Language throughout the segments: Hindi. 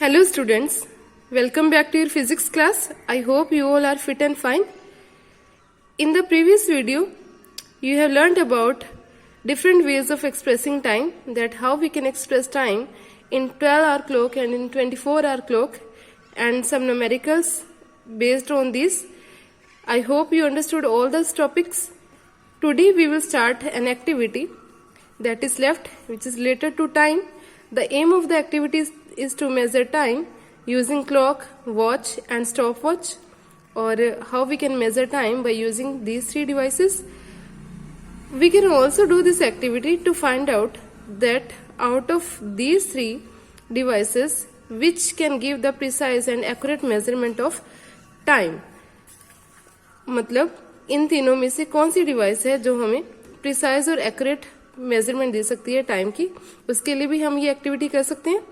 Hello students, welcome back to your physics class. I hope you all are fit and fine. In the previous video, you have learnt about different ways of expressing time, that how we can express time in 12-hour clock and in 24-hour clock, and some numericals based on this. I hope you understood all those topics. Today we will start an activity that is left, which is related to time. The aim of the activity is to measure time using clock, watch and stopwatch, or how we can measure time by using these three devices. We can also do this activity to find out that out of these three devices, which can give the precise and accurate measurement of time. मतलब इन तीनों में से कौन सी डिवाइस है जो हमें प्रिसाइज और एक्यूरेट मेजरमेंट दे सकती है टाइम की, उसके लिए भी हम ये एक्टिविटी कर सकते हैं.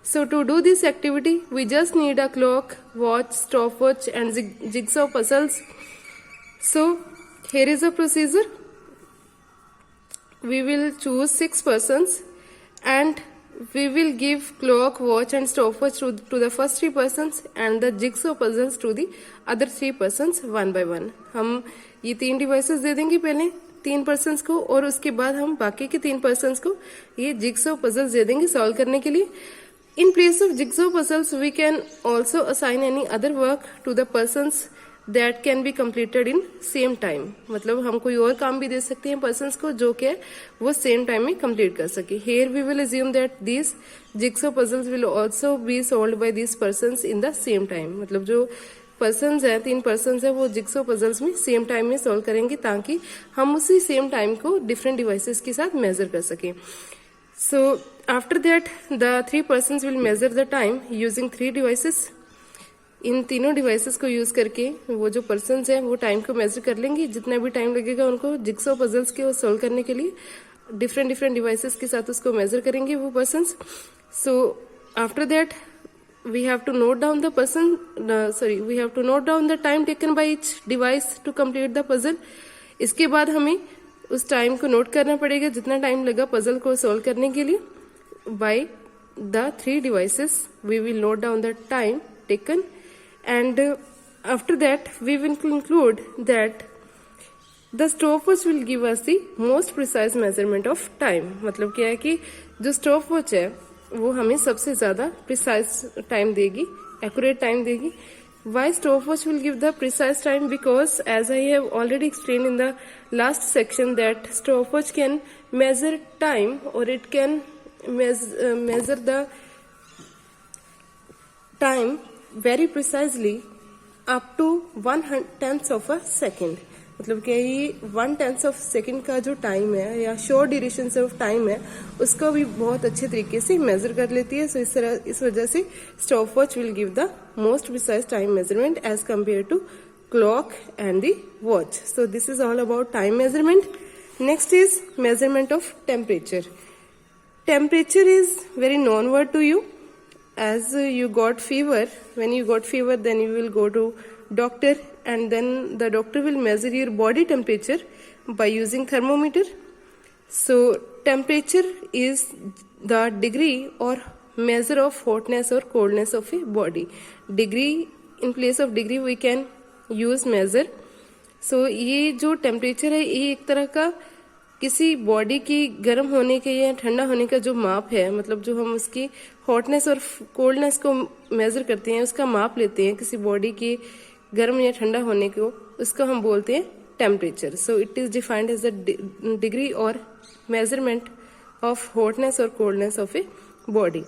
So to do this activity, we just need a clock, watch, stopwatch and jigsaw puzzles. So here is a procedure. We will choose 6 persons and we will give clock, watch and stopwatch to the first 3 persons and the jigsaw puzzles to the other 3 persons one by one. हम ये 3 devices दे देंगे पहले 3 persons को, और उसके बाद हम बाकी के 3 persons को ये jigsaw puzzles दे देंगे सॉल्व करने के लिए. In place of jigsaw puzzles, we can also assign any other work to the persons that can be completed in same time. मतलब हम कोई और काम भी दे सकते हैं persons को जो कि वो same time में complete कर सके. Here we will assume that these jigsaw puzzles will also be solved by these persons in the same time. मतलब जो persons हैं 3 persons हैं वो jigsaw puzzles में same time में solve करेंगे ताकि हम उसी same time को different devices के साथ measure कर सकें. So after that the 3 persons will measure the time using 3 devices. इन तीनों devices को use करके वो जो persons हैं वो time को measure कर लेंगे. जितना भी time लगेगा उनको jigsaw puzzles के solve करने के लिए different devices के साथ उसको measure करेंगे वो persons. So after that we have to note down we have to note down the time taken by each device to complete the puzzle. इसके बाद हमें उस टाइम को नोट करना पड़ेगा जितना टाइम लगा पजल को सॉल्व करने के लिए. By the 3 devices we will note down the time taken and after that we will conclude that the stopwatch will give us the most precise measurement of time. मतलब क्या है कि जो stopwatch है वो हमें सबसे ज्यादा precise time देगी, accurate time देगी. Why stopwatch will give the precise time? Because as I have already explained in the last section that stopwatch can measure time or it can measure the time very precisely up to 1/10 of a second. मतलब कि ये 1/10 of second का जो टाइम है या शॉर्ट ड्यूरेशन ऑफ टाइम है उसको भी बहुत अच्छे तरीके से मेजर कर लेती है. सो इस वजह से stopwatch will give the most precise time measurement as compare to clock and the watch. So this is all about time measurement. Next is measurement of temperature. Temperature is very known word to you. As you got fever, when you got fever, then you will go to doctor and then the doctor will measure your body temperature by using thermometer. So temperature is the degree or measure of hotness or coldness of a body. Degree, in place of degree we can use measure. So ये जो temperature है ये एक तरह का किसी बॉडी की गर्म होने के या ठंडा होने का जो माप है. मतलब जो हम उसकी हॉटनेस और कोल्डनेस को मेजर करते हैं उसका माप लेते हैं किसी बॉडी के गर्म या ठंडा होने को, उसको हम बोलते हैं temperature. So it is defined as the degree और मेजरमेंट ऑफ हॉटनेस और coldness of a body.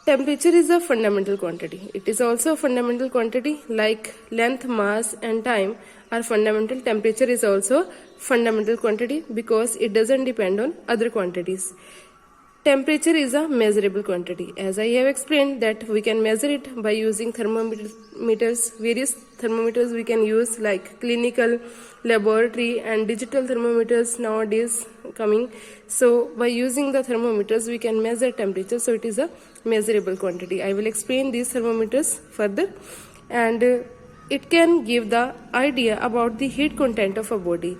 Temperature is a fundamental quantity. It is also a fundamental quantity like length, mass and time are fundamental. Temperature is also fundamental quantity because it doesn't depend on other quantities. Temperature is a measurable quantity. As I have explained that we can measure it by using thermometers. Various thermometers we can use like clinical, laboratory and digital thermometers nowadays coming. So by using the thermometers we can measure temperature. So it is a measurable quantity. I will explain these thermometers further and it can give the idea about the heat content of a body.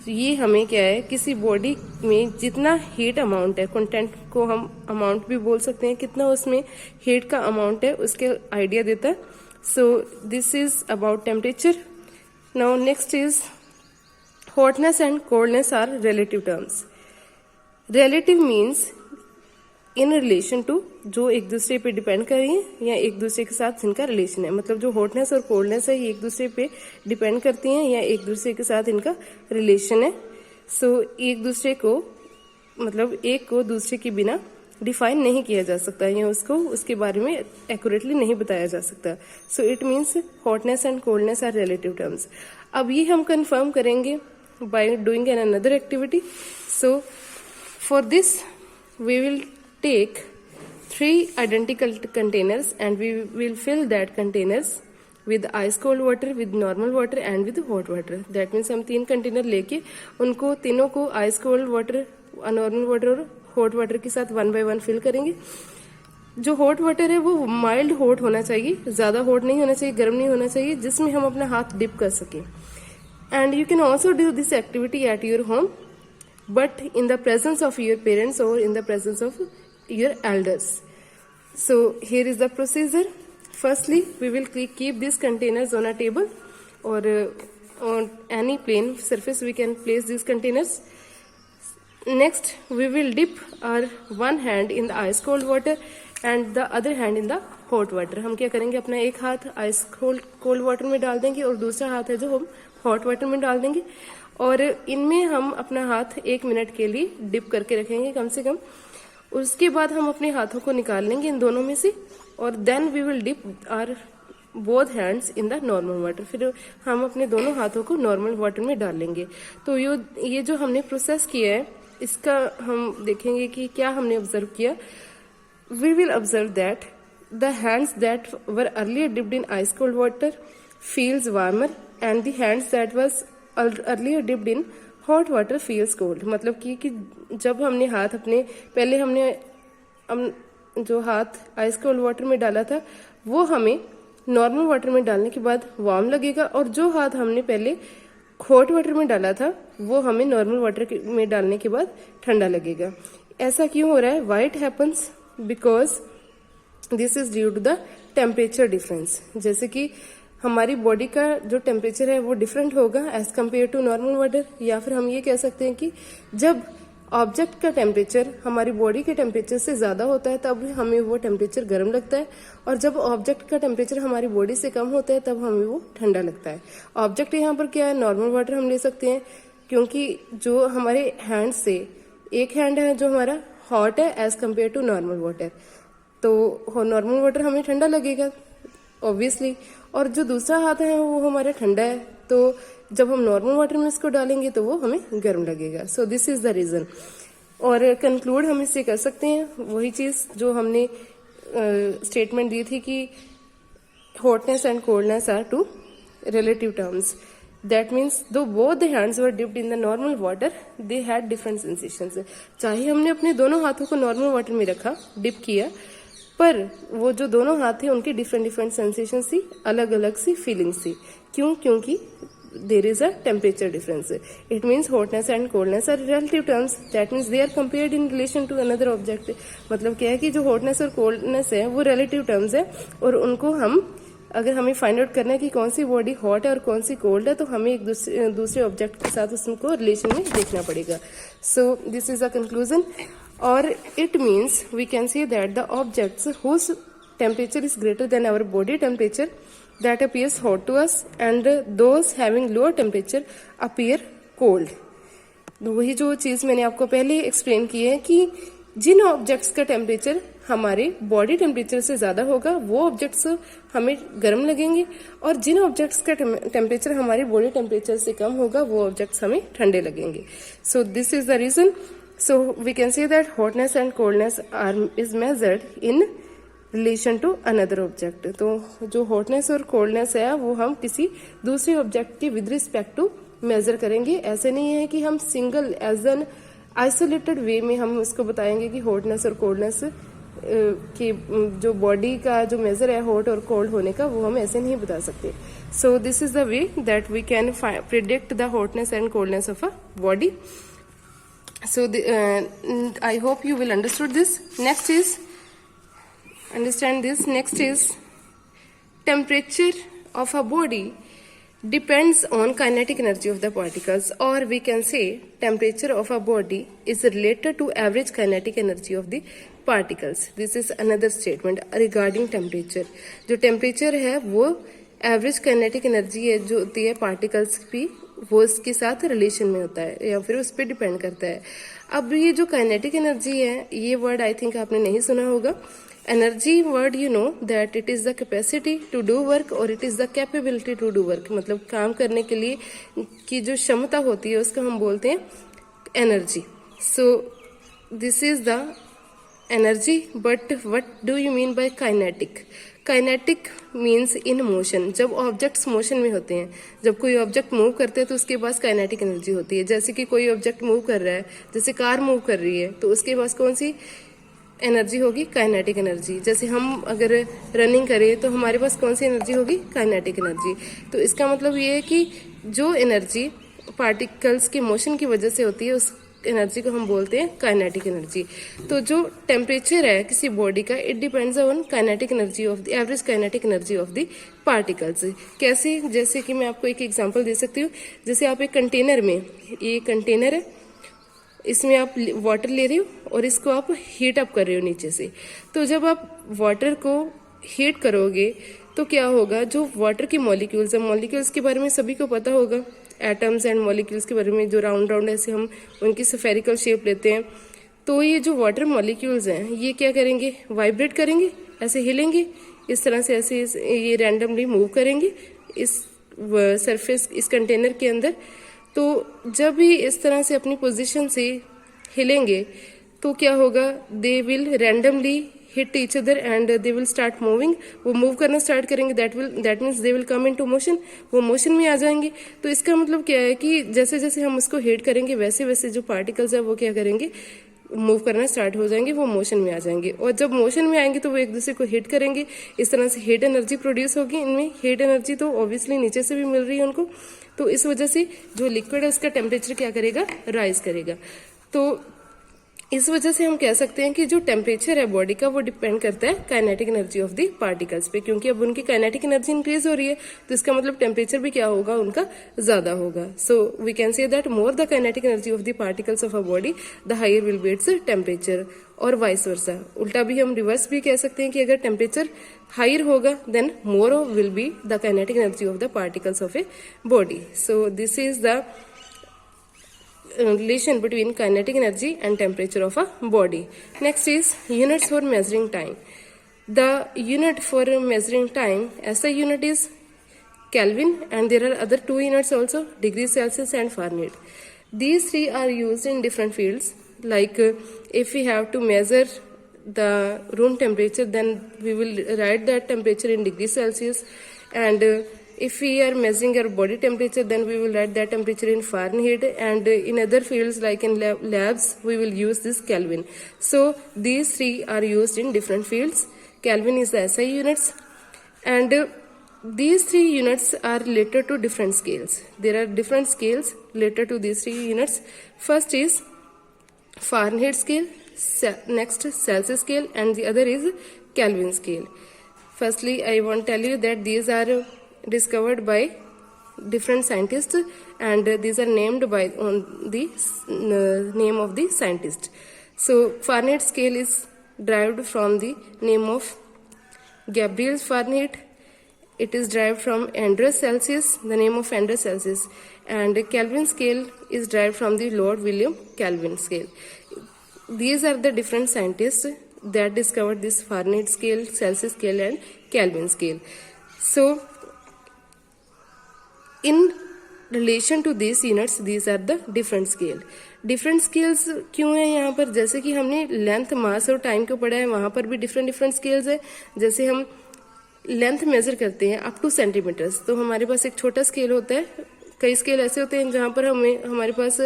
ये हमें क्या है, किसी बॉडी में जितना हीट अमाउंट है, कंटेंट को हम अमाउंट भी बोल सकते हैं, कितना उसमें हीट का अमाउंट है उसके आइडिया देता है. So this is about temperature. Now next is hotness and coldness are relative terms. Relative means in relation to, जो एक दूसरे पे डिपेंड कर रही है या एक दूसरे के साथ जिनका रिलेशन है. मतलब जो हॉटनेस और कोल्डनेस है ये एक दूसरे पे डिपेंड करती हैं या एक दूसरे के साथ इनका रिलेशन है. सो एक दूसरे को, मतलब एक को दूसरे के बिना डिफाइन नहीं किया जा सकता या उसको उसके बारे में एक्यूरेटली नहीं बताया जा सकता. So it means hotness and coldness are relative terms. अब ये हम कंफर्म करेंगे by doing an another activity. So for this we will take 3 identical containers and we will fill that containers with ice cold water, with normal water and with hot water. That means हम 3 कंटेनर लेके उनको तीनों को ice cold water, normal water और हॉट वाटर के साथ 1 by 1 फिल करेंगे. जो हॉट वाटर है वो माइल्ड हॉट होना चाहिए, ज्यादा हॉट नहीं होना चाहिए, गर्म नहीं होना चाहिए, जिसमें हम अपना हाथ डिप कर सके. And you can also do this activity at your home, but in the presence of your parents or in the presence of your elders. So here is the procedure. Firstly, we will keep these containers on a table or on any plain surface we can place these containers. Next, we will dip our one hand in the ice cold water and the other hand in the hot water. हम क्या करेंगे, अपना एक हाथ आइस कोल्ड वाटर में डाल देंगे और दूसरा हाथ है जो हम हॉट वाटर में डाल देंगे और इनमें हम अपना हाथ 1 मिनट के लिए डिप करके रखेंगे कम से कम. उसके बाद हम अपने हाथों को निकाल लेंगे इन दोनों में से और then we will dip our both hands in the normal water. फिर हम अपने दोनों हाथों को नॉर्मल वाटर में डाल लेंगे. तो ये जो हमने प्रोसेस किया है इसका हम देखेंगे कि क्या हमने ऑब्जर्व किया. We will observe that the hands that were earlier dipped in ice cold water feels warmer and the hands that was earlier dipped in hot water feels cold. मतलब कि जब हमने हाथ अपने पहले हमने जो हाथ आइस कोल्ड वाटर में डाला था वो हमें नॉर्मल वाटर में डालने के बाद वार्म लगेगा और जो हाथ हमने पहले हॉट वाटर में डाला था वो हमें नॉर्मल वाटर में डालने के बाद ठंडा लगेगा. ऐसा क्यों हो रहा है? Why it happens? Because this is due to the temperature difference. जैसे कि हमारी बॉडी का जो टेम्परेचर है वो डिफरेंट होगा as compare to normal water. या फिर हम ये कह सकते हैं कि जब ऑब्जेक्ट का टेम्परेचर हमारी बॉडी के टेम्परेचर से ज्यादा होता है तब हमें वो टेम्परेचर गर्म लगता है और जब ऑब्जेक्ट का टेम्परेचर हमारी बॉडी से कम होता है तब हमें वो ठंडा लगता है. ऑब्जेक्ट यहाँ पर क्या है? नॉर्मल वाटर हम ले सकते हैं क्योंकि जो हमारे हैंड से एक हैंड है जो हमारा हॉट है as compare to normal water, तो नॉर्मल वाटर हमें ठंडा लगेगा ऑब्वियसली, और जो दूसरा हाथ है वो हमारा ठंडा है, तो जब हम नॉर्मल वाटर में इसको डालेंगे तो वो हमें गर्म लगेगा. So this is the reason. और कंक्लूड हम इससे कर सकते हैं वही चीज जो हमने स्टेटमेंट दी थी कि hotness and coldness are 2 relative terms. That means दो both the hands were dipped in the normal water they had different sensations. चाहे हमने अपने दोनों हाथों को नॉर्मल वाटर में रखा, डिप किया, पर वो जो दोनों हाथ थे उनकी डिफरेंट सेंसेशन थी, अलग अलग सी फीलिंग्स थी. क्यों? क्योंकि there is a temperature difference. It means hotness and coldness are relative terms. That means they are compared in relation to another object. मतलब क्या है कि जो हॉटनेस और कोल्डनेस है वो रिलेटिव टर्म्स है और उनको हम, अगर हमें फाइंड आउट करना है कि कौन सी बॉडी हॉट है और कौन सी कोल्ड है, तो हमें एक दूसरे ऑब्जेक्ट के साथ उसको रिलेशन में देखना पड़ेगा. सो this is a conclusion. Or it means we can say that the objects whose temperature is greater than our body temperature that appears hot to us and those having lower temperature appear cold. वही जो चीज मैंने आपको पहले एक्सप्लेन की है कि जिन ऑब्जेक्ट्स का टेम्परेचर हमारे बॉडी टेम्परेचर से ज्यादा होगा वो ऑब्जेक्ट्स हमें गर्म लगेंगे और जिन ऑब्जेक्ट्स का टेम्परेचर हमारे बॉडी टेम्परेचर से कम होगा वो ऑब्जेक्ट्स हमें ठंडे लगेंगे. So this is the reason. So we can say that hotness and coldness is measured in relation to another object. तो जो hotness और coldness है वो हम किसी दूसरे object के with respect to measure करेंगे. ऐसे नहीं है कि हम single as an isolated way में हम उसको बताएंगे कि hotness और coldness कि जो बॉडी का जो मेजर है हॉट और कोल्ड होने का, वो हम ऐसे नहीं बता सकते. So this is the way that we can predict the hotness and coldness of a body. So I hope you will understood this. Next is understand this. Next is temperature of a body depends on kinetic energy of the particles, or we can say temperature of a body is related to average kinetic energy of the particles. This is another statement regarding temperature. जो temperature है वो एवरेज काइनेटिक एनर्जी है जो होती है पार्टिकल्स की, वो इसके साथ रिलेशन में होता है या फिर उस पर डिपेंड करता है. अब ये जो काइनेटिक एनर्जी है, ये वर्ड आई थिंक आपने नहीं सुना होगा. Energy word you know that it is the capacity to do work और it is the capability to do work. मतलब काम करने के लिए की जो क्षमता होती है उसको हम बोलते हैं energy. So this is the energy. But what do you mean by kinetic? Kinetic means in motion. जब ऑब्जेक्ट्स मोशन में होते हैं, जब कोई ऑब्जेक्ट मूव करते हैं तो उसके पास काइनेटिक एनर्जी होती है. जैसे कि कोई ऑब्जेक्ट मूव कर रहा है, जैसे कार मूव कर रही है, तो उसके पास कौन सी एनर्जी होगी? Kinetic energy. जैसे हम अगर रनिंग करें तो हमारे पास कौन सी एनर्जी होगी? Kinetic energy. तो इसका मतलब ये है कि जो एनर्जी पार्टिकल्स के मोशन की वजह से होती है उस एनर्जी को हम बोलते हैं काइनेटिक एनर्जी. तो जो टेम्परेचर है किसी बॉडी का, it depends on kinetic energy of the average kinetic energy of the particles. कैसे? जैसे कि मैं आपको एक एग्जांपल दे सकती हूँ. जैसे आप एक कंटेनर में, ये कंटेनर है, इसमें आप वाटर ले रहे हो और इसको आप हीट अप कर रहे हो नीचे से. तो जब आप वाटर को हीट करोगे तो क्या होगा? जो वाटर की मॉलिक्यूल्स है, मॉलिक्यूल्स के बारे में सभी को पता होगा, एटम्स एंड मॉलिक्यूल्स के बारे में, जो राउंड राउंड ऐसे हम उनकी स्फेरिकल शेप लेते हैं. तो ये जो वाटर मॉलिक्यूल्स हैं ये क्या करेंगे? वाइब्रेट करेंगे, ऐसे हिलेंगे इस तरह से, ऐसे ये रैंडमली मूव करेंगे इस सरफेस, इस कंटेनर के अंदर. तो जब भी इस तरह से अपनी पोजीशन से हिलेंगे तो क्या होगा? They will randomly hit each other and they will start moving. वो मूव करना स्टार्ट करेंगे. That means they will come into motion. वो मोशन में आ जाएंगे. तो इसका मतलब क्या है कि जैसे जैसे हम उसको हिट करेंगे वैसे वैसे जो पार्टिकल्स है वो क्या करेंगे? मूव करना स्टार्ट हो जाएंगे, वो मोशन में आ जाएंगे. और जब मोशन में आएंगे तो वो एक दूसरे को हिट करेंगे. इस तरह से हीट एनर्जी प्रोड्यूस होगी इनमें. हीट एनर्जी तो ऑब्वियसली नीचे से भी मिल रही है उनको. तो इस वजह से जो लिक्विड है उसका टेम्परेचर क्या करेगा? राइज करेगा. तो इस वजह से हम कह सकते हैं कि जो टेम्परेचर है बॉडी का वो डिपेंड करता है kinetic energy of the particles पे. क्योंकि अब उनकी काइनेटिक एनर्जी इंक्रीज हो रही है तो इसका मतलब टेम्परेचर भी क्या होगा? उनका ज्यादा होगा. So we can say that more the kinetic energy of the particles of a body the higher will be its temperature. और वाइस वर्सा, उल्टा भी हम रिवर्स भी कह सकते हैं कि अगर टेम्परेचर हायर होगा then more will be the kinetic energy of the particles of a body. So this is the relation between kinetic energy and temperature of a body. Next is units for measuring time. The unit for measuring time, SI unit is Kelvin, and there are other two units also, degrees Celsius and Fahrenheit. These three are used in different fields. Like if we have to measure the room temperature, then we will write that temperature in degrees Celsius, and if we are measuring our body temperature, then we will write that temperature in Fahrenheit, and in other fields like in labs we will use this Kelvin. So these three are used in different fields. Kelvin is the SI units, and these three units are related to different scales. There are different scales related to these three units. First is Fahrenheit scale, next Celsius scale, and the other is Kelvin scale. Firstly, I want to tell you that these are discovered by different scientists, and these are named by on the name of the scientist. So Fahrenheit scale is derived from the name of Gabriel Fahrenheit. It is derived from Andreas Celsius, the name of Andreas Celsius, and Kelvin scale is derived from the Lord William Kelvin scale. These are the different scientists that discovered this Fahrenheit scale, Celsius scale, and Kelvin scale. So in relation to these units, these are the different scale. Different scales क्यों है यहाँ पर? जैसे कि हमने लेंथ, मास और टाइम को पढ़ा है, वहां पर भी डिफरेंट डिफरेंट स्केल्स है. जैसे हम लेंथ मेजर करते हैं अप टू सेंटीमीटर्स, तो हमारे पास एक छोटा स्केल होता है कई स्केल ऐसे होते हैं जहाँ पर हमारे पास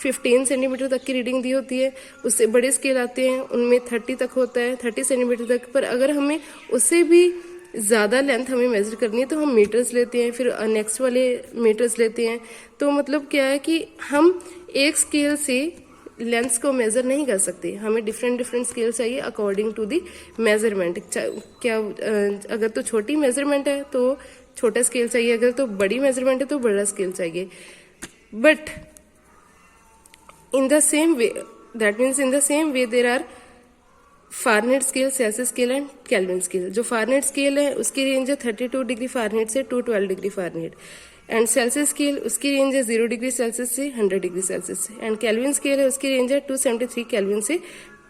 15 सेंटीमीटर तक की रीडिंग दी होती है। उससे बड़े स्केल आते हैं उनमें 30 तक होता है, 30 सेंटीमीटर तक। पर अगर हमें उससे भी ज़्यादा लेंथ हमें मेजर करनी है तो हम मीटर्स लेते हैं, फिर नेक्स्ट वाले मीटर्स लेते हैं। तो मतलब क्या है कि हम एक स्केल से लेंथ्स को मेजर नहीं कर सकते, हमें डिफरेंट स्केल चाहिए अकॉर्डिंग टू दी मेजरमेंट। क्या अगर तो छोटी मेजरमेंट है तो छोटा स्केल चाहिए, अगर तो बड़ी मेजरमेंट है तो बड़ा स्केल चाहिए। But in the same way, that means in the same way there are Fahrenheit scale, Celsius scale and Kelvin scale. जो फारेनहाइट स्केल है उसकी रेंज है 32 डिग्री फारेनहाइट से 212 degree Fahrenheit, and Celsius scale उसकी रेंज है 0 डिग्री सेल्सियस से 100 डिग्री सेल्सियस से, एंड केल्विन स्केल है उसकी रेंज है 273 केल्विन से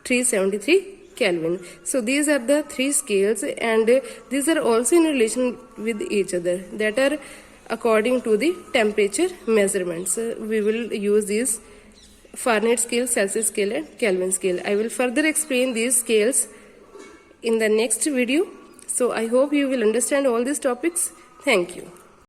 373 Kelvin. So these are the 3 scales, and these are also in relation with each other, that are according to the temperature measurements. We will use these Fahrenheit scale, Celsius scale and Kelvin scale. I will further explain these scales in the next video. So I hope you will understand all these topics. Thank you.